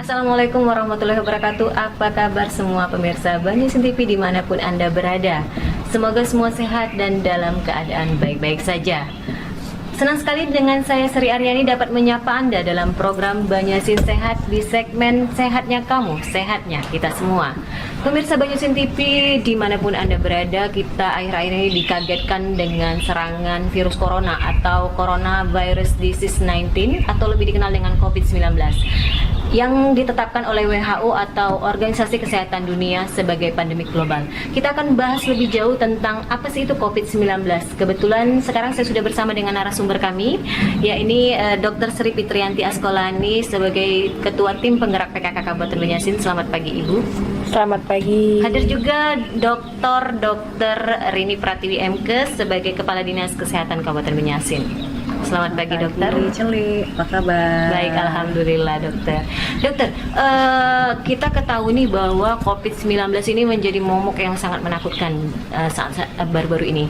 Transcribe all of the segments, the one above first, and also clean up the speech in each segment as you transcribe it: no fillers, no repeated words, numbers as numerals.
Assalamualaikum warahmatullahi wabarakatuh. Apa kabar semua pemirsa Banyasin TV dimanapun Anda berada? Semoga semua sehat dan dalam keadaan baik-baik saja. Senang sekali dengan saya Sri Aryani dapat menyapa Anda dalam program Banyasin Sehat di segmen Sehatnya Kamu, Sehatnya Kita Semua. Pemirsa Banyasin TV dimanapun Anda berada, kita akhir-akhir ini dikagetkan dengan serangan virus corona atau coronavirus disease 19 atau lebih dikenal dengan COVID-19 yang ditetapkan oleh WHO atau Organisasi Kesehatan Dunia sebagai pandemi global. Kita akan bahas lebih jauh tentang apa sih itu COVID-19. Kebetulan sekarang saya sudah bersama dengan narasumber kami, yakni Dr. Sri Fitriyanti Askolani sebagai Ketua Tim Penggerak PKK Kabupaten Banyasin. Selamat pagi Ibu. Selamat pagi. Hadir juga Dr. Rini Pratiwi MK sebagai Kepala Dinas Kesehatan Kabupaten Banyasin. Selamat pagi dokter. Celi, apa kabar? Baik, alhamdulillah dokter. Dokter, kita ketahui nih bahwa COVID-19 ini menjadi momok yang sangat menakutkan saat baru-baru ini.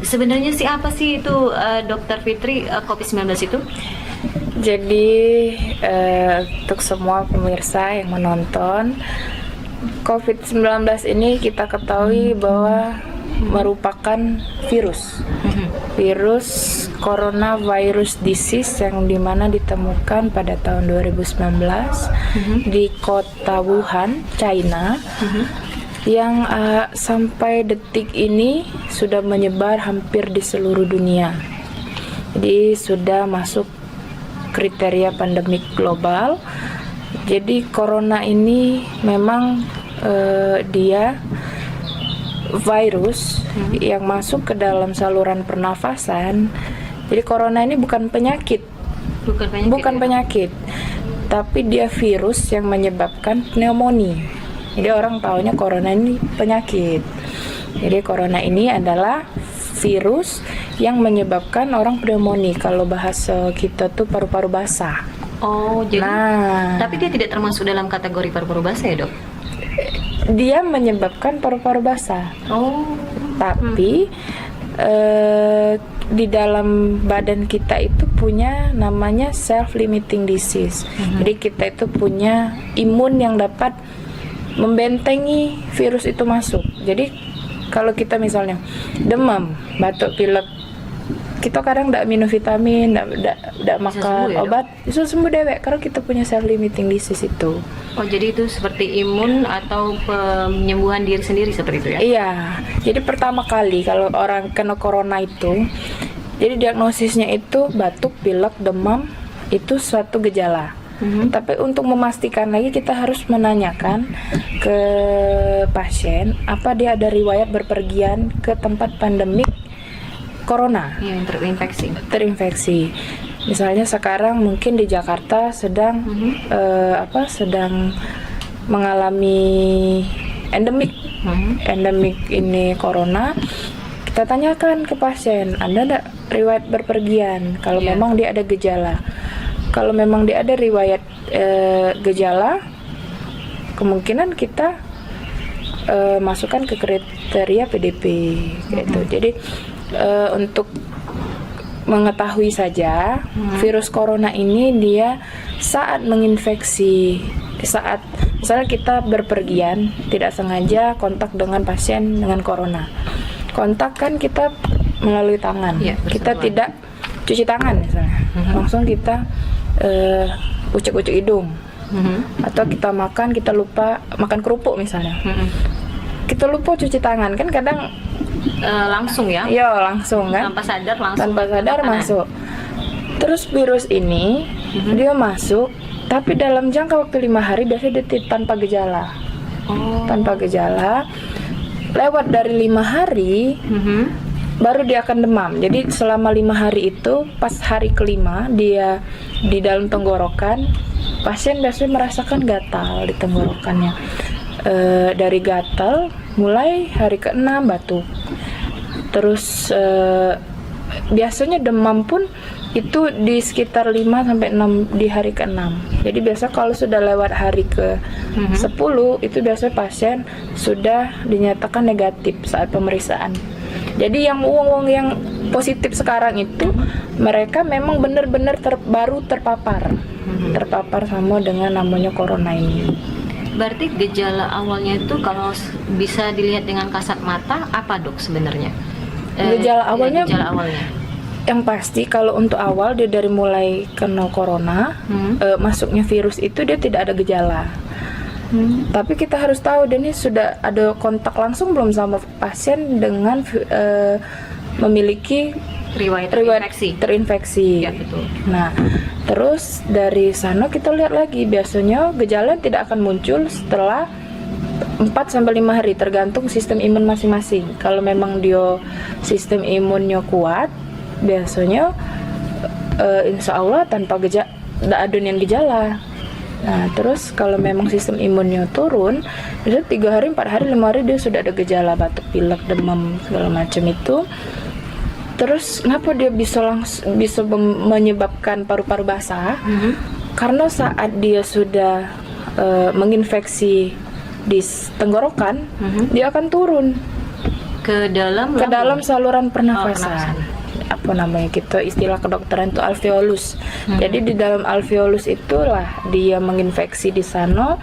Sebenarnya sih apa sih itu dokter Fitri COVID-19 itu? Jadi untuk semua pemirsa yang menonton, COVID-19 ini kita ketahui bahwa merupakan virus coronavirus disease yang dimana ditemukan pada tahun 2019 di kota Wuhan, China, yang sampai detik ini sudah menyebar hampir di seluruh dunia. Jadi sudah masuk kriteria pandemik global. Jadi corona ini memang dia virus yang masuk ke dalam saluran pernafasan. Jadi corona ini bukan penyakit, penyakit, tapi dia virus yang menyebabkan pneumonia. Jadi orang taunya corona ini penyakit. Jadi corona ini adalah virus yang menyebabkan orang pneumonia. Kalau bahasa kita tuh paru-paru basah. Oh, jadi tapi dia tidak termasuk dalam kategori paru-paru basah ya, Dok? Dia menyebabkan paru-paru basah. Oh. Tapi di dalam badan kita itu punya namanya self-limiting disease. Jadi kita itu punya imun yang dapat membentengi virus itu masuk. Jadi kalau kita misalnya demam, batuk, pilek, kita kadang tidak minum vitamin, tidak makan obat, bisa sembuh dewek karena kita punya self-limiting disease itu. Oh, jadi itu seperti imun atau penyembuhan diri sendiri seperti itu ya? Iya, jadi pertama kali kalau orang kena corona itu, jadi diagnosisnya itu batuk, pilek, demam, itu suatu gejala. Tapi untuk memastikan lagi kita harus menanyakan ke pasien apa dia ada riwayat berpergian ke tempat pandemik corona. Yang terinfeksi. Misalnya sekarang mungkin di Jakarta sedang sedang mengalami endemik ini corona. Kita tanyakan ke pasien, ada enggak riwayat berpergian? Kalau memang dia ada gejala. Kalau memang dia ada riwayat gejala, kemungkinan kita masukkan ke kriteria PDP gitu. Jadi untuk mengetahui saja virus corona ini dia saat menginfeksi, saat misalnya kita berpergian tidak sengaja kontak dengan pasien dengan corona, kontak kan kita melalui tangan, kita tidak cuci tangan misalnya, langsung kita ucek-ucek hidung, atau kita makan, kita lupa makan kerupuk misalnya, kita lupa cuci tangan kan kadang langsung ya? Iya langsung kan? Tanpa sadar masuk. Terus virus ini dia masuk, tapi dalam jangka waktu 5 hari biasanya dia tanpa gejala. Tanpa gejala. Lewat dari 5 hari, baru dia akan demam. Jadi selama 5 hari itu, pas hari kelima dia di dalam tenggorokan, pasien biasanya merasakan gatal di tenggorokannya. Dari gatal, mulai hari ke-6 batuk. Terus biasanya demam pun itu di sekitar 5-6 di hari ke-6. Jadi biasa kalau sudah lewat hari ke-10 itu biasanya pasien sudah dinyatakan negatif saat pemeriksaan. Jadi yang yang positif sekarang itu mereka memang benar-benar baru terpapar sama dengan namanya corona ini. Berarti gejala awalnya itu kalau bisa dilihat dengan kasat mata apa dok sebenarnya? Gejala awalnya yang pasti kalau untuk awal dia dari mulai kena corona, masuknya virus itu dia tidak ada gejala. Tapi kita harus tahu dia ini sudah ada kontak langsung belum sama pasien dengan memiliki riwayat terinfeksi. Ya, betul. Nah, terus dari sana kita lihat lagi, biasanya gejala tidak akan muncul setelah 4-5 hari tergantung sistem imun masing-masing. Kalau memang dia sistem imunnya kuat, biasanya insya Allah tanpa tidak ada yang gejala. Nah, terus kalau memang sistem imunnya turun, bisa 3 hari, 4 hari, 5 hari dia sudah ada gejala batuk, pilek, demam segala macam itu. Terus kenapa dia bisa menyebabkan paru-paru basah? Karena saat dia sudah menginfeksi di tenggorokan, dia akan turun ke dalam saluran pernafasan. Apa namanya, kita istilah kedokteran itu alveolus. Jadi di dalam alveolus itulah dia menginfeksi di sana,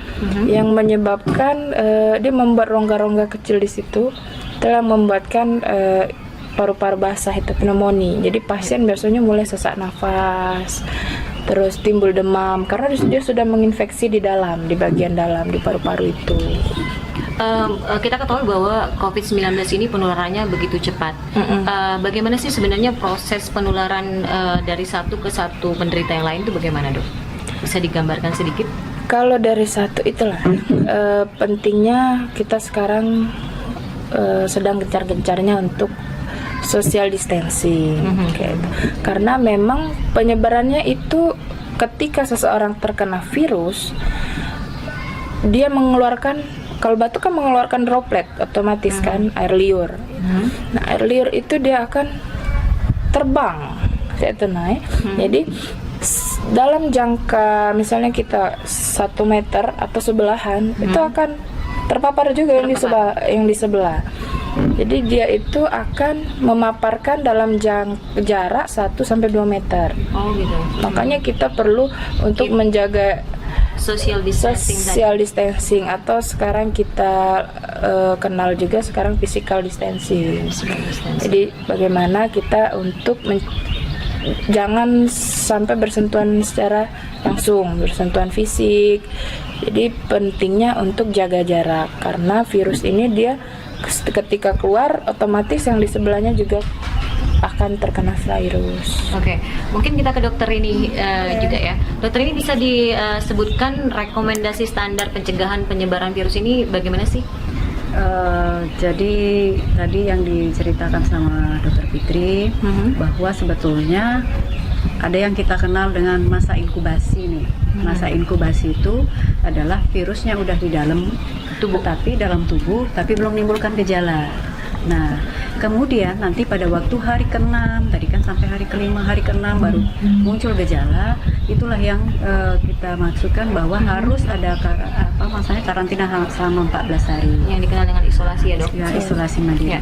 yang menyebabkan dia membuat rongga-rongga kecil di situ, telah membuatkan paru-paru basah itu pneumonia. Jadi pasien biasanya mulai sesak nafas, terus timbul demam karena dia sudah menginfeksi di bagian dalam di paru-paru itu. Kita ketahui bahwa COVID-19 ini penularannya begitu cepat. Bagaimana sih sebenarnya proses penularan dari satu ke satu penderita yang lain itu bagaimana dok? Bisa digambarkan sedikit? Kalau dari satu itulah pentingnya kita sekarang sedang gencar-gencarnya untuk social distancing, kayak gitu. Karena memang penyebarannya itu ketika seseorang terkena virus, dia mengeluarkan, kalau batuk kan mengeluarkan droplet otomatis kan, air liur. Nah, air liur itu dia akan terbang, itu naik. Jadi dalam jangka misalnya kita 1 meter atau sebelahan, itu akan terpapar juga yang di sebelah. Jadi dia itu akan memaparkan dalam jarak 1-2 meter. Oh gitu. Makanya kita perlu untuk menjaga social distancing atau sekarang kita kenal juga sekarang physical distancing. Jadi bagaimana kita untuk jangan sampai bersentuhan secara langsung, bersentuhan fisik. Jadi pentingnya untuk jaga jarak karena virus ini dia ketika keluar otomatis yang di sebelahnya juga akan terkena virus. Oke, mungkin kita ke dokter ini juga ya. Dokter, ini bisa disebutkan rekomendasi standar pencegahan penyebaran virus ini bagaimana sih? Jadi tadi yang diceritakan sama Dokter Fitri bahwa sebetulnya ada yang kita kenal dengan masa inkubasi nih. Masa inkubasi itu adalah virusnya udah di dalam tubuh, dalam tubuh, tapi belum menimbulkan gejala. Nah, kemudian nanti pada waktu hari ke-6, tadi kan sampai hari ke-5, hari ke-6 baru muncul gejala. Itulah yang kita maksudkan bahwa harus ada karantina selama 14 hari. Yang dikenal dengan isolasi ya dok? Ya, isolasi mandiri. Ya.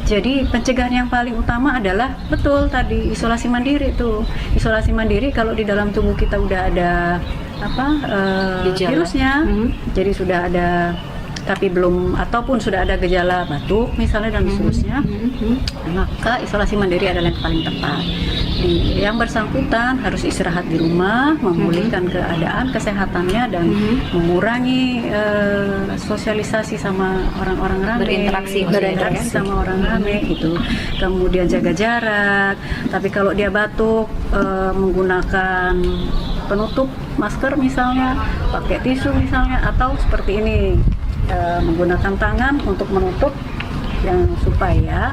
Jadi pencegahan yang paling utama adalah betul tadi isolasi mandiri itu. Isolasi mandiri kalau di dalam tubuh kita udah ada virusnya, jadi sudah ada tapi belum ataupun sudah ada gejala batuk misalnya dan seterusnya, maka isolasi mandiri adalah yang paling tepat. Yang bersangkutan harus istirahat di rumah, memulihkan keadaan kesehatannya dan mengurangi sosialisasi sama orang-orang ramai, berinteraksi sama orang ramai itu. Kemudian jaga jarak. Tapi kalau dia batuk, menggunakan penutup masker misalnya, pakai tisu misalnya, atau seperti ini. Menggunakan tangan untuk menutup yang supaya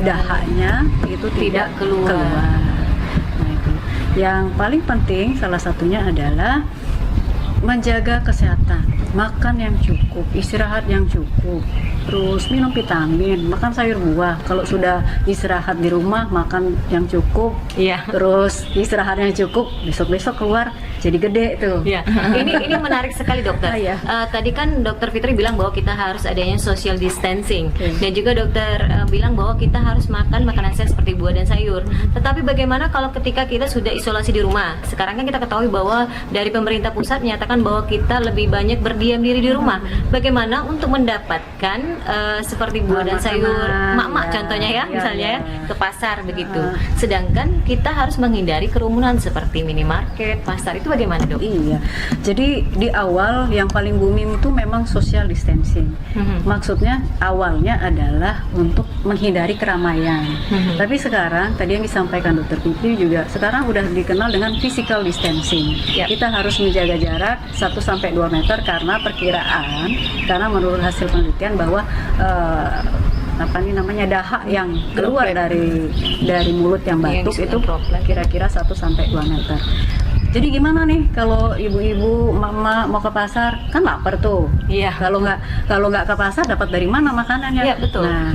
dahaknya itu tidak keluar. Nah, itu. Yang paling penting salah satunya adalah menjaga kesehatan, makan yang cukup, istirahat yang cukup, terus minum vitamin, makan sayur buah. Kalau sudah istirahat di rumah, makan yang cukup, terus istirahat yang cukup, besok-besok keluar jadi gede tuh. Ya, ini menarik sekali dokter. Iya. Tadi kan dokter Fitri bilang bahwa kita harus adanya social distancing, Oke. dan juga dokter bilang bahwa kita harus makan makanan sehat seperti buah dan sayur. Tetapi bagaimana kalau ketika kita sudah isolasi di rumah? Sekarang kan kita ketahui bahwa dari pemerintah pusat menyatakan bahwa kita lebih banyak berdiam diri di rumah. Bagaimana untuk mendapatkan seperti buah dan sayur, Makanan, mak-mak ya. contohnya ya, Ya, misalnya ya. ke pasar begitu. Sedangkan kita harus menghindari kerumunan seperti minimarket, pasar, itu bagaimana dok? Iya, jadi di awal yang paling booming itu memang social distancing. Maksudnya awalnya adalah untuk menghindari keramaian. Tapi sekarang tadi yang disampaikan Dokter Fitri juga sekarang udah dikenal dengan physical distancing. Ya. Kita harus menjaga jarak 1-2 meter karena perkiraan, karena menurut hasil penelitian bahwa apa nih namanya dahak yang keluar dari mulut yang Yang batuk disebut itu droplet. kira-kira 1-2 meter. Jadi gimana nih kalau ibu-ibu, mama mau ke pasar, kan lapar tuh. Iya. Kalau nggak ke pasar dapat dari mana makanannya? Iya, betul. Nah,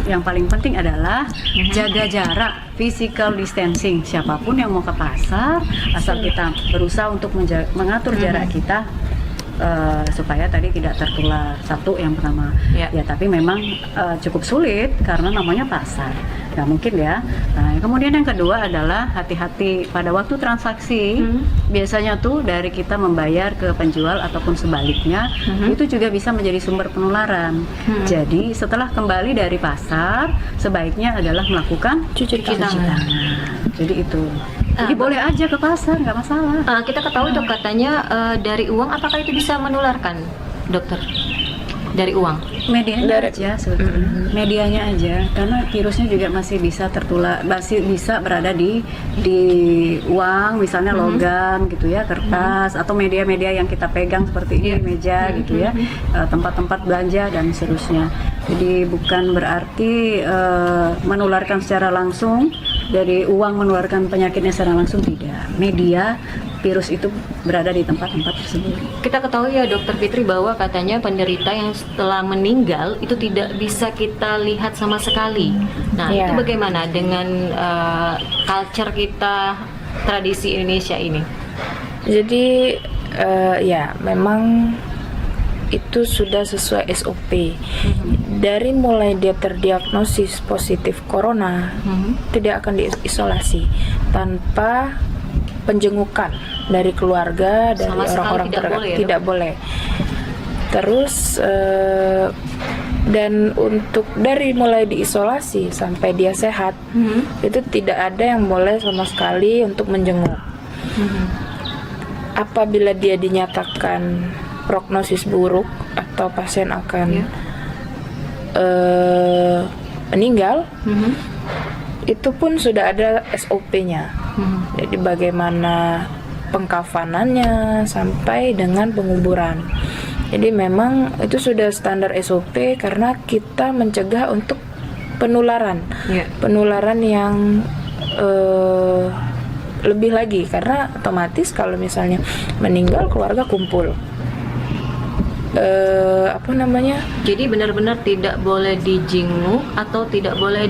yang paling penting adalah jaga jarak, physical distancing. Siapapun yang mau ke pasar, asal kita berusaha untuk mengatur jarak kita. Supaya tadi tidak tertular. Satu yang pertama, Ya. ya tapi memang cukup sulit karena namanya pasar, nggak mungkin ya. Nah, kemudian yang kedua adalah hati-hati pada waktu transaksi. Biasanya tuh dari kita membayar ke penjual ataupun sebaliknya, itu juga bisa menjadi sumber penularan. Jadi setelah kembali dari pasar, sebaiknya adalah melakukan Cuci tangan. Jadi itu. Jadi boleh aja ke pasar, nggak masalah. Kita ketahui dok katanya dari uang, apakah itu bisa menularkan dokter? Dari uang? Medianya aja sebetulnya, medianya aja, karena virusnya juga masih bisa tertular, masih bisa berada di uang, misalnya logam gitu ya, kertas atau media-media yang kita pegang seperti ini, meja gitu ya, tempat-tempat belanja dan seterusnya. Jadi bukan berarti menularkan secara langsung, dari uang menularkan penyakitnya secara langsung, tidak. Media virus itu berada di tempat-tempat tersebut. Kita ketahui ya dokter Fitri bahwa katanya penderita yang setelah meninggal itu tidak bisa kita lihat sama sekali. Nah Iya. itu bagaimana dengan culture kita, tradisi Indonesia ini? Jadi ya memang itu sudah sesuai SOP. Dari mulai dia terdiagnosis positif corona, tidak akan diisolasi tanpa penjengukan dari keluarga, dari Sama sekali orang-orang tidak terdekat. boleh ya, Tidak Dok? boleh. Terus dan untuk dari mulai diisolasi sampai dia sehat, itu tidak ada yang boleh sama sekali untuk menjenguk. Apabila dia dinyatakan prognosis buruk atau pasien akan meninggal, itu pun sudah ada SOP-nya. Jadi bagaimana pengkafanannya sampai dengan penguburan. Jadi memang itu sudah standar SOP karena kita mencegah untuk penularan, penularan yang lebih lagi, karena otomatis kalau misalnya meninggal keluarga kumpul. Jadi benar-benar tidak boleh dijenguk atau tidak boleh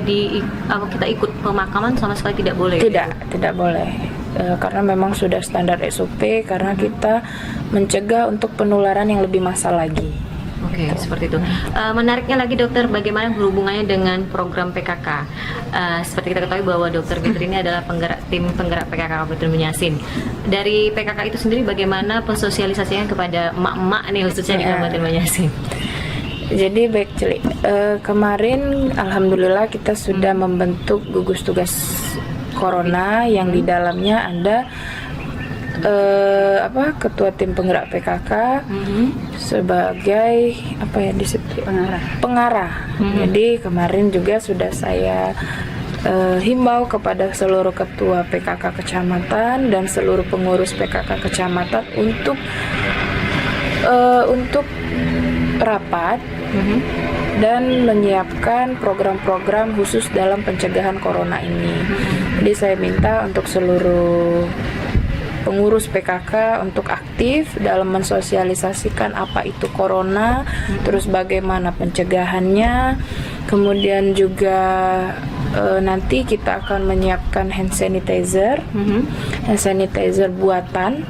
kita ikut pemakaman, sama sekali tidak boleh. Tidak boleh. Karena memang sudah standar SOP, karena kita mencegah untuk penularan yang lebih massal lagi. Oke, seperti itu. Menariknya lagi dokter, bagaimana hubungannya dengan program PKK? Seperti kita ketahui bahwa dokter Fitri ini adalah tim penggerak PKK Kabupaten Banjarmasin. Dari PKK itu sendiri bagaimana pensosialisasinya kepada emak-emak nih khususnya di Kabupaten Banjarmasin? Jadi baik Celi, kemarin alhamdulillah kita sudah membentuk gugus tugas corona yang di dalamnya ada ketua tim penggerak PKK sebagai pengarah. Jadi kemarin juga sudah saya himbau kepada seluruh ketua PKK kecamatan dan seluruh pengurus PKK kecamatan untuk rapat dan menyiapkan program-program khusus dalam pencegahan corona ini. Jadi saya minta untuk seluruh pengurus PKK untuk aktif dalam mensosialisasikan apa itu corona, terus bagaimana pencegahannya, kemudian juga nanti kita akan menyiapkan hand sanitizer, hand sanitizer buatan.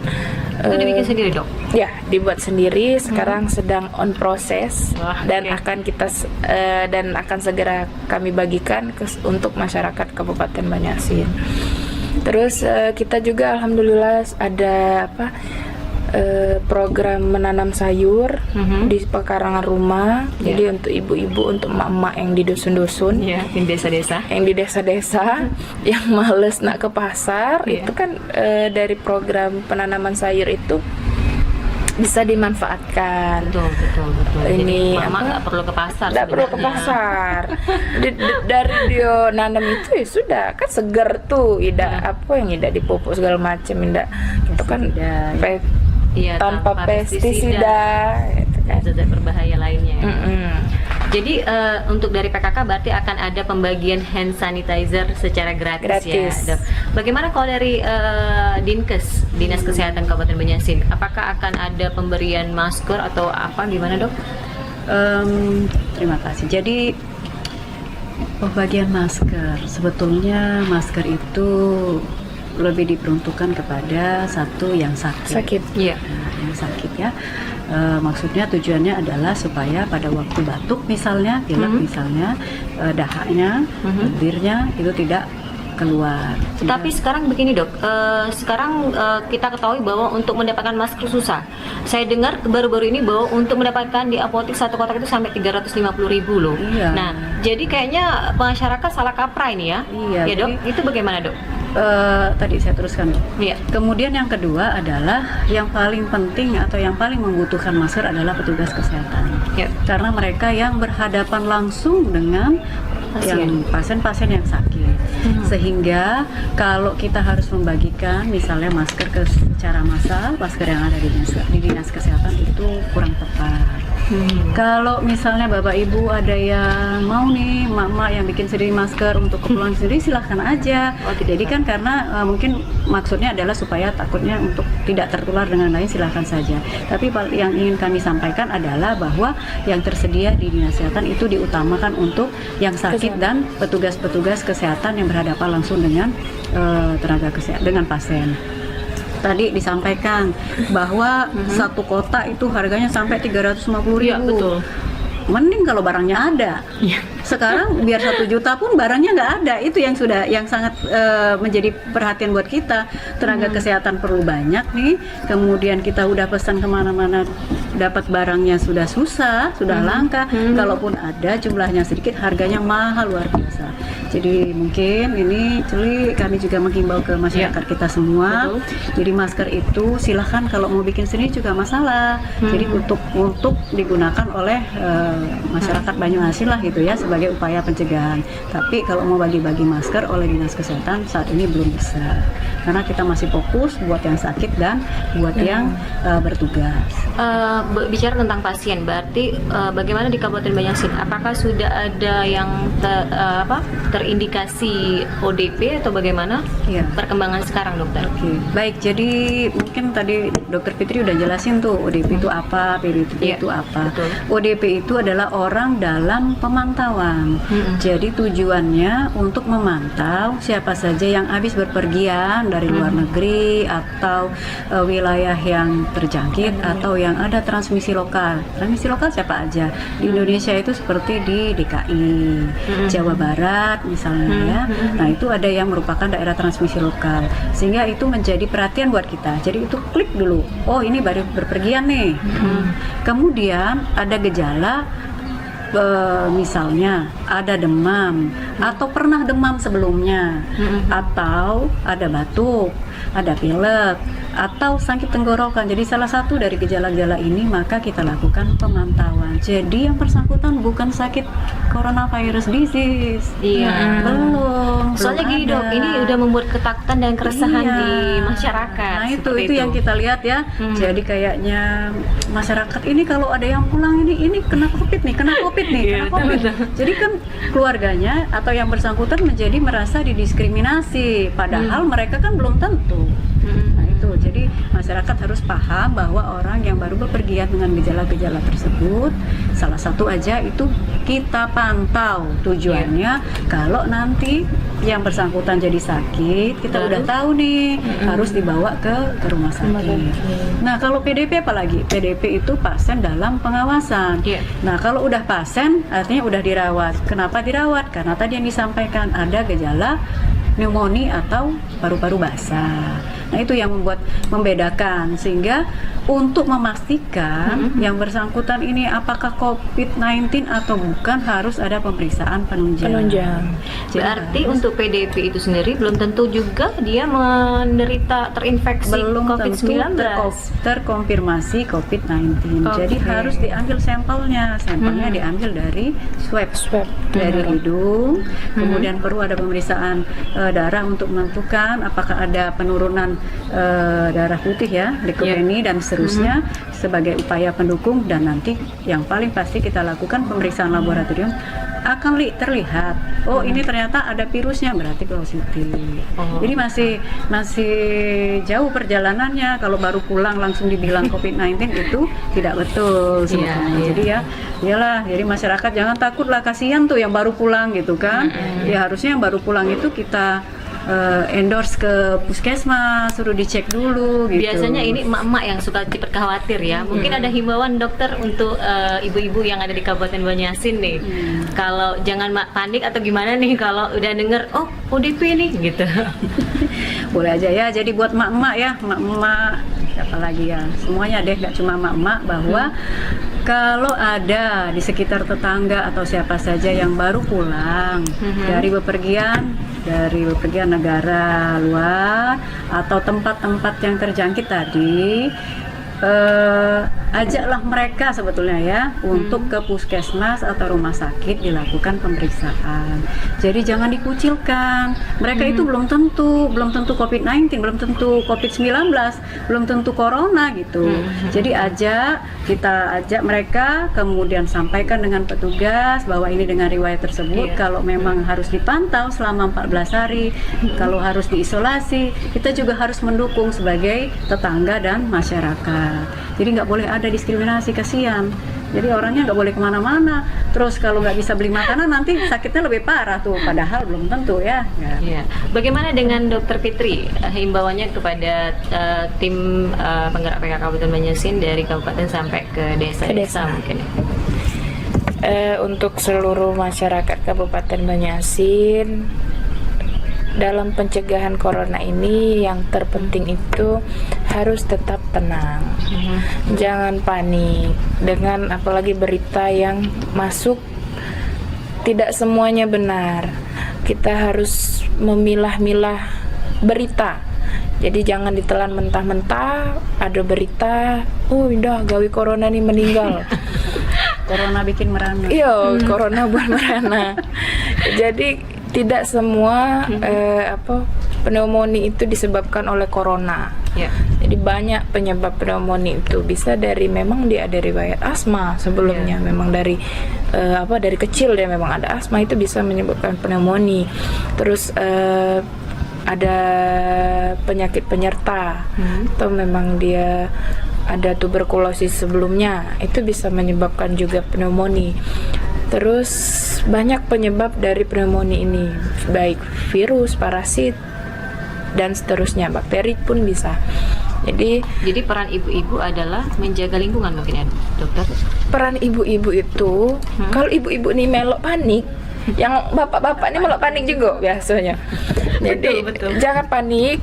Itu dibikin sendiri, Dok? Ya, dibuat sendiri. Sekarang sedang on proses. Wah, dan oke. akan segera kami bagikan untuk masyarakat Kabupaten Banjarmasin. Terus kita juga alhamdulillah ada program menanam sayur di pekarangan rumah. Jadi untuk ibu-ibu, untuk emak-emak yang di dusun-dusun, Di desa-desa. yang di desa-desa yang males nak ke pasar, Iya. itu kan dari program penanaman sayur itu bisa dimanfaatkan. Betul. Ini Jadi, Mama apa? nggak perlu ke pasar. Nggak perlu ke sebenarnya. pasar. Dari dia nanam itu ya sudah kan seger tuh, apa yang tidak dipupuk segala macam, itu kan Iya, tanpa pestisida, gitu kan. zat berbahaya lainnya. Mm-mm. Jadi untuk dari PKK berarti akan ada pembagian hand sanitizer secara gratis. Gratis. Ya, Dok. Bagaimana kalau dari Dinkes, Dinas Kesehatan Kabupaten Banjarmasin, apakah akan ada pemberian masker atau apa, gimana, Dok? Terima kasih. Jadi pembagian masker, sebetulnya masker itu lebih diperuntukkan kepada satu yang sakit. Iya. Nah, yang sakit ya. Maksudnya tujuannya adalah supaya pada waktu batuk misalnya, pilek misalnya, dahaknya, bibirnya itu tidak keluar. Tapi sekarang begini, Dok, sekarang kita ketahui bahwa untuk mendapatkan masker susah. Saya dengar baru-baru ini bahwa untuk mendapatkan di apotek satu kotak itu sampai 350.000 loh. Iya. Nah, jadi kayaknya masyarakat salah kaprah ini ya. Iya, Ya, Dok, jadi- itu bagaimana, Dok? Tadi saya teruskan. Iya. Kemudian yang kedua adalah yang paling penting atau yang paling membutuhkan masker adalah petugas kesehatan. Ya. Karena mereka yang berhadapan langsung dengan yang pasien-pasien yang sakit. Sehingga kalau kita harus membagikan misalnya masker secara massal, masker yang ada di dinas kesehatan itu kurang tepat. Kalau misalnya Bapak Ibu ada yang mau nih, mak-mak yang bikin sendiri masker untuk keperluan sendiri, silahkan aja. Jadi kan karena mungkin maksudnya adalah supaya takutnya untuk tidak tertular dengan lain, silahkan saja. Tapi yang ingin kami sampaikan adalah bahwa yang tersedia di dinas kesehatan itu diutamakan untuk yang sakit dan petugas-petugas kesehatan yang berhadapan langsung dengan tenaga kesehatan, dengan pasien. Tadi disampaikan bahwa satu kotak itu harganya sampai 350.000. Iya, betul. Mending kalau barangnya ada. Sekarang biar 1 juta pun barangnya nggak ada. Itu yang sangat menjadi perhatian buat kita. Tenaga kesehatan perlu banyak nih. Kemudian kita udah pesan kemana-mana, dapat barangnya sudah susah, sudah langka. Kalaupun ada jumlahnya sedikit, harganya mahal luar biasa. Jadi mungkin ini kami juga menghimbau ke masyarakat kita semua. Betul. Jadi masker itu silahkan kalau mau bikin sendiri juga masalah. Jadi untuk digunakan oleh masyarakat Banyuasin lah gitu ya, sebagai upaya pencegahan. Tapi kalau mau bagi-bagi masker oleh dinas kesehatan saat ini belum bisa, karena kita masih fokus buat yang sakit dan buat yang bertugas. Bicara tentang pasien, berarti bagaimana di Kabupaten Banjarmasin? Apakah sudah ada yang terindikasi ODP atau bagaimana? Iya. Perkembangan sekarang, Dokter. Oke, baik. Jadi mungkin tadi Dokter Fitri udah jelasin tuh ODP itu apa, PDP Iya, itu apa. betul. ODP itu adalah orang dalam pemantauan. Jadi tujuannya untuk memantau siapa saja yang habis berpergian dari luar negeri atau wilayah yang terjangkit atau yang ada transmisi lokal. Transmisi lokal siapa aja? Di Indonesia itu seperti di DKI, Jawa Barat misalnya ya. Nah, itu ada yang merupakan daerah transmisi lokal. Sehingga itu menjadi perhatian buat kita. Jadi itu klik dulu. Oh, ini baru berpergian nih. Kemudian ada gejala, misalnya ada demam atau pernah demam sebelumnya, atau ada batuk, ada pilek, atau sakit tenggorokan. Jadi salah satu dari gejala-gejala ini maka kita lakukan pemantauan. Jadi yang bersangkutan bukan sakit coronavirus disease. Iya. Belum. Soalnya belum gini, Dok, ada. ini udah membuat ketakutan dan keresahan Iya. di masyarakat. Nah seperti itu yang kita lihat ya. Jadi kayaknya masyarakat ini kalau ada yang pulang ini kena covid nih, kena covid nih, Iya, kena covid. Jadi kan keluarganya atau yang bersangkutan menjadi merasa didiskriminasi, padahal mereka kan belum tentu. Nah itu, Jadi masyarakat harus paham bahwa orang yang baru bepergian dengan gejala-gejala tersebut, salah satu aja itu kita pantau. Tujuannya kalau nanti yang bersangkutan jadi sakit, kita Baru? udah tahu nih harus dibawa ke rumah sakit. Nah, kalau PDP apalagi? PDP itu pasien dalam pengawasan. Iya. Nah, kalau udah pasien artinya udah dirawat. Kenapa dirawat? Karena tadi yang disampaikan ada gejala pneumonia atau paru-paru basah. Nah, itu yang membedakan, sehingga untuk memastikan yang bersangkutan ini apakah COVID-19 atau bukan harus ada pemeriksaan penunjang. Jadi Berarti harus- untuk PDP itu sendiri belum tentu juga dia menderita terinfeksi belum COVID-19. tentu terkonfirmasi COVID-19. Oke. Jadi harus diambil sampelnya. Sampelnya diambil dari swab. Dari hidung. Kemudian perlu ada pemeriksaan darah untuk menentukan apakah ada penurunan darah putih ya, leukemia dan seterusnya sebagai upaya pendukung, dan nanti yang paling pasti kita lakukan pemeriksaan laboratorium akan terlihat ini ternyata ada virusnya, berarti positif. Jadi masih jauh perjalanannya. Kalau baru pulang langsung dibilang COVID-19 itu tidak betul sebetulnya. Iya. Jadi iyalah, jadi masyarakat jangan takut lah, kasihan tuh yang baru pulang gitu kan. Ya harusnya yang baru pulang itu kita endorse ke puskesmas, suruh dicek dulu gitu. Biasanya ini emak-emak yang suka cepat khawatir ya. Mungkin ada himbauan dokter untuk ibu-ibu yang ada di Kabupaten Banjarmasin nih. Kalau jangan panik atau gimana nih kalau udah denger ODP nih gitu. Boleh aja ya. Jadi buat emak-emak ya, emak-emak siapa lagi ya, semuanya deh, gak cuma emak-emak, bahwa kalau ada di sekitar tetangga atau siapa saja yang baru pulang dari bepergian negara luar atau tempat-tempat yang terjangkit tadi, ajaklah mereka sebetulnya ya untuk ke puskesmas atau rumah sakit dilakukan pemeriksaan. Jadi jangan dikucilkan. Mereka itu belum tentu COVID-19, belum tentu COVID-19, belum tentu corona gitu. Jadi kita ajak mereka, kemudian sampaikan dengan petugas bahwa ini dengan riwayat tersebut, kalau memang harus dipantau selama 14 hari, kalau harus diisolasi, kita juga harus mendukung sebagai tetangga dan masyarakat. Jadi nggak boleh ada diskriminasi, kasihan. Jadi orangnya nggak boleh kemana-mana. Terus kalau nggak bisa beli makanan nanti sakitnya lebih parah tuh. Padahal belum tentu ya. Iya. Bagaimana dengan Dokter Fitri? Himbauannya kepada tim penggerak PKK Kabupaten Banjarmasin dari kabupaten sampai ke desa mungkin. Untuk seluruh masyarakat Kabupaten Banjarmasin, dalam pencegahan corona ini yang terpenting itu harus tetap tenang. Jangan panik dengan apalagi berita yang masuk, tidak semuanya benar. Kita harus memilah-milah berita. Jadi jangan ditelan mentah-mentah. Ada berita, udah gawe corona nih meninggal. Corona bikin merana. Iya, corona buat merana. Jadi tidak semua pneumonia itu disebabkan oleh corona. Jadi banyak penyebab pneumonia itu, bisa dari memang dia ada riwayat asma sebelumnya, memang dari dari kecil dia memang ada asma, itu bisa menyebabkan pneumonia. Terus ada penyakit penyerta atau memang dia ada tuberkulosis sebelumnya, itu bisa menyebabkan juga pneumonia. Terus banyak penyebab dari pneumonia ini, baik virus, parasit, dan seterusnya, bakteri pun bisa. Jadi peran ibu-ibu adalah menjaga lingkungan mungkin ya, dokter? Peran ibu-ibu itu, kalau ibu-ibu nih melok panik, yang bapak-bapak nih melok panik juga biasanya. Jadi betul. Jangan panik,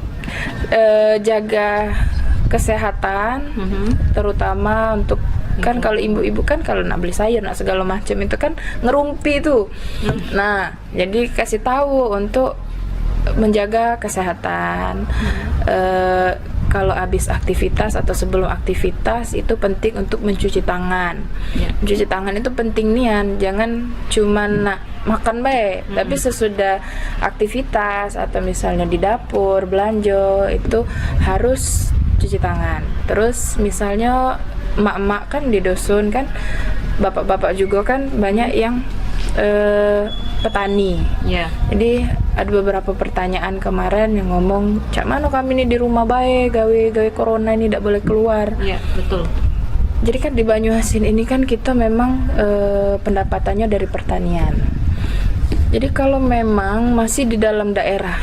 jaga kesehatan, terutama untuk kan kalau ibu-ibu kan kalau nak beli sayur, nak segala macam itu kan ngerumpi tuh. Nah, jadi kasih tahu untuk menjaga kesehatan. Kalau habis aktivitas atau sebelum aktivitas itu penting untuk mencuci tangan. Mencuci tangan itu penting nian, jangan cuma nak makan baik, tapi sesudah aktivitas atau misalnya di dapur belanja itu harus cuci tangan. Terus misalnya emak-emak kan di dusun kan, bapak-bapak juga kan banyak yang petani. Jadi ada beberapa pertanyaan kemarin yang ngomong, "Cak mano kami ini di rumah bae, gawe corona ini tidak boleh keluar." Iya, betul. Jadi kan di Banyuasin ini kan kita memang pendapatannya dari pertanian. Jadi kalau memang masih di dalam daerah,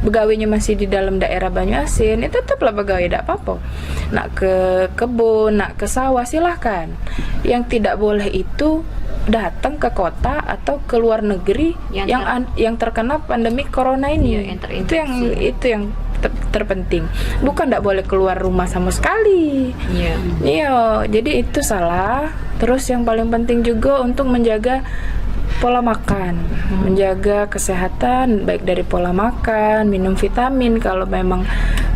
begawainya masih di dalam daerah Banyuasin, itu tetaplah begawe, tidak apa-apa. Nak ke kebun, nak ke sawah, silahkan. Yang tidak boleh itu datang ke kota atau ke luar negeri yang terkena pandemi corona ini. Iya, yang itu yang terpenting. Bukan tidak boleh keluar rumah sama sekali. Iya, jadi itu salah. Terus yang paling penting juga untuk menjaga pola makan, menjaga kesehatan baik dari pola makan, minum vitamin. Kalau memang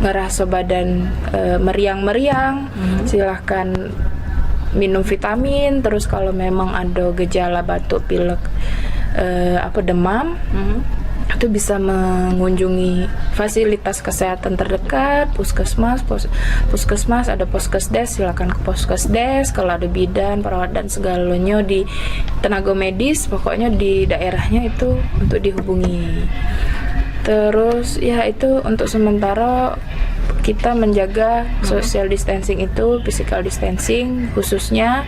ngerasa badan meriang-meriang, silahkan minum vitamin. Terus kalau memang ada gejala batuk, pilek, demam, itu bisa mengunjungi fasilitas kesehatan terdekat, puskesmas, ada poskesdes, silakan ke poskesdes. Kalau ada bidan, perawat dan segalanya di tenaga medis, pokoknya di daerahnya itu untuk dihubungi. Terus ya itu untuk sementara kita menjaga social distancing itu, physical distancing khususnya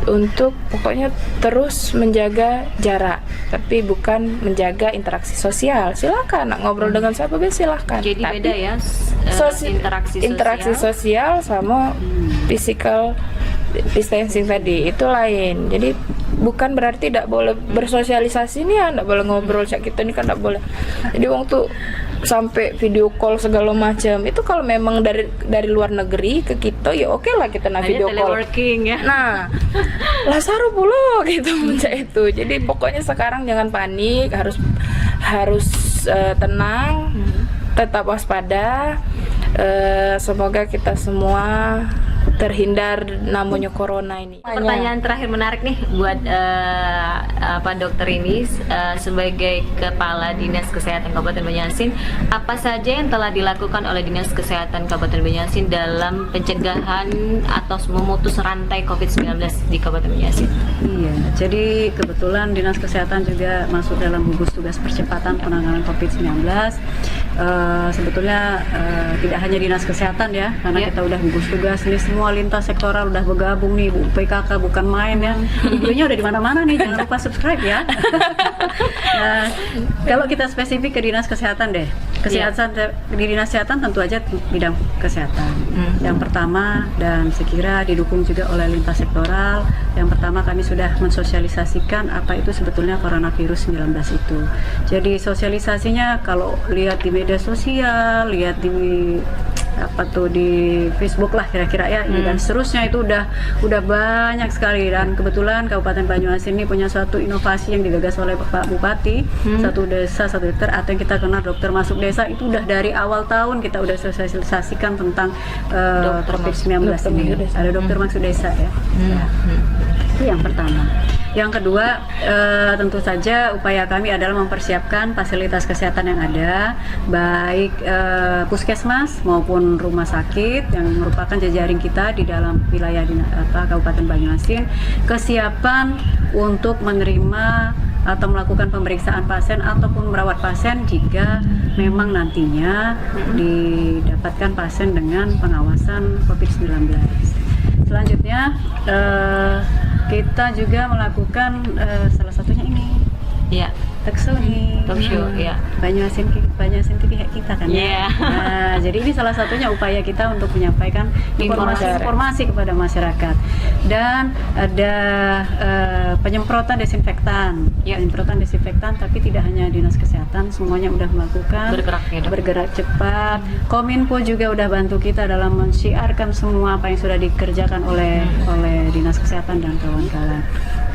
untuk pokoknya terus menjaga jarak, tapi bukan menjaga interaksi sosial. Silakan nak ngobrol dengan siapa silahkan. Jadi tapi beda ya interaksi sosial sama physical distancing tadi itu lain. Jadi bukan berarti tidak boleh bersosialisasi nih, tidak boleh ngobrol cak kita ini kan tidak boleh. Jadi wong tuh sampai video call segala macam itu kalau memang dari luar negeri ke kita ya oke lah kita video call. Teleworking ya. Nah, Lasaro pulo gitu mencak itu. Jadi pokoknya sekarang jangan panik, harus tenang, tetap waspada. Semoga kita semua terhindar namanya corona ini. Pertanyaan terakhir menarik nih buat Pak Dokter ini sebagai Kepala Dinas Kesehatan Kabupaten Banjarmasin, apa saja yang telah dilakukan oleh Dinas Kesehatan Kabupaten Banjarmasin dalam pencegahan atau memutus rantai COVID-19 di Kabupaten Banjarmasin? Iya, jadi kebetulan Dinas Kesehatan juga masuk dalam gugus tugas percepatan penanganan COVID-19. Sebetulnya tidak hanya Dinas Kesehatan ya, karena kita udah gugus tugas nih, semua lintas sektoral udah bergabung nih, Bu PKK bukan main ya. Videonya udah di mana-mana nih, jangan lupa subscribe ya. Nah, kalau kita spesifik ke Dinas Kesehatan deh. Di Dinas Kesehatan tentu aja bidang kesehatan. Yang pertama dan sekira didukung juga oleh lintas sektoral. Yang pertama kami sudah mensosialisasikan apa itu sebetulnya coronavirus 19 itu. Jadi sosialisasinya kalau lihat di media sosial, lihat di di Facebook lah kira-kira ya, dan seterusnya itu udah banyak sekali. Dan kebetulan Kabupaten Banyuasin ini punya suatu inovasi yang digagas oleh Pak Bupati, satu desa satu dokter atau yang kita kenal dokter masuk desa. Itu udah dari awal tahun kita udah sosialisasikan tentang COVID-19 ini. Ada dokter masuk desa ya. Itu yang pertama. Yang kedua, tentu saja upaya kami adalah mempersiapkan fasilitas kesehatan yang ada, baik puskesmas maupun rumah sakit yang merupakan jejaring kita di dalam wilayah Kabupaten Banyuasin, kesiapan untuk menerima atau melakukan pemeriksaan pasien ataupun merawat pasien jika memang nantinya didapatkan pasien dengan pengawasan COVID-19. Selanjutnya kita juga melakukan salah satunya ini talk show nih, ya. Banyuasin TV kita kan ya. Nah, jadi ini salah satunya upaya kita untuk menyampaikan informasi kepada masyarakat. Dan ada penyemprotan desinfektan, tapi tidak hanya Dinas Kesehatan, semuanya udah melakukan bergerak cepat. Kominfo juga udah bantu kita dalam mensiarkan semua apa yang sudah dikerjakan oleh Dinas Kesehatan dan kawan-kawan.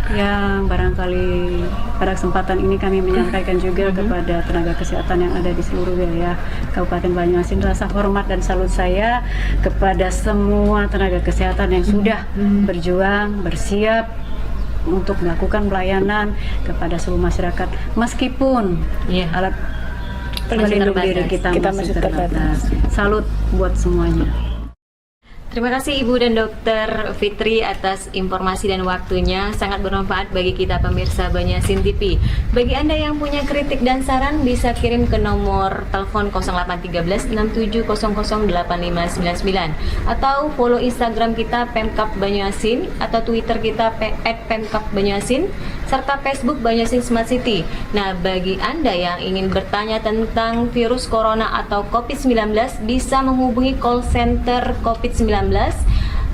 Yang barangkali pada kesempatan ini kami menyampaikan juga kepada tenaga kesehatan yang ada di seluruh wilayah Kabupaten Banyuasin, rasa hormat dan salut saya kepada semua tenaga kesehatan yang sudah berjuang, bersiap untuk melakukan pelayanan kepada seluruh masyarakat meskipun alat pelindung diri kita masih terbatas. Salut buat semuanya. Terima kasih Ibu dan Dokter Fitri atas informasi dan waktunya, sangat bermanfaat bagi kita pemirsa Banyasin TV. Bagi Anda yang punya kritik dan saran bisa kirim ke nomor telepon 0813 67008599 atau follow Instagram kita Pemkab Banyuasin atau Twitter kita @pemkabbanyasin serta Facebook Banyasin Smart City. Nah, bagi Anda yang ingin bertanya tentang virus corona atau COVID-19 bisa menghubungi call center COVID-19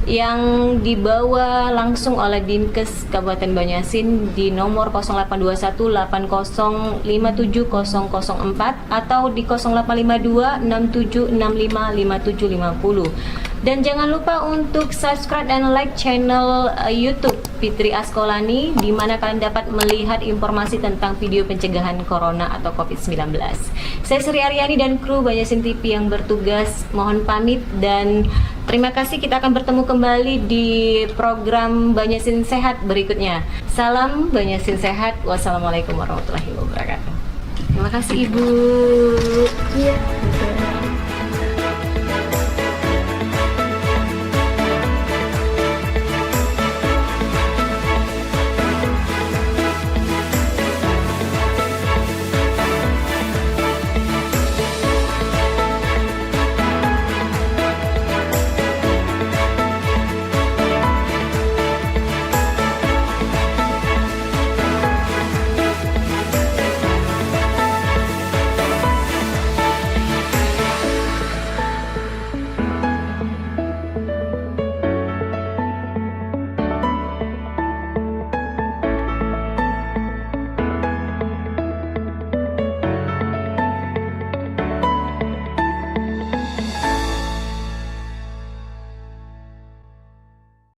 yang dibawa langsung oleh Dinkes Kabupaten Banyasin di nomor 082180570004 atau di 085267655750. Dan jangan lupa untuk subscribe dan like channel YouTube Fitri Askolani, di mana kalian dapat melihat informasi tentang video pencegahan corona atau COVID-19. Saya Sri Aryani dan kru Banyasin TV yang bertugas mohon pamit dan terima kasih. Kita akan bertemu kembali di program Banyasin Sehat berikutnya. Salam Banyasin Sehat. Wassalamualaikum warahmatullahi wabarakatuh. Terima kasih Ibu. Iya.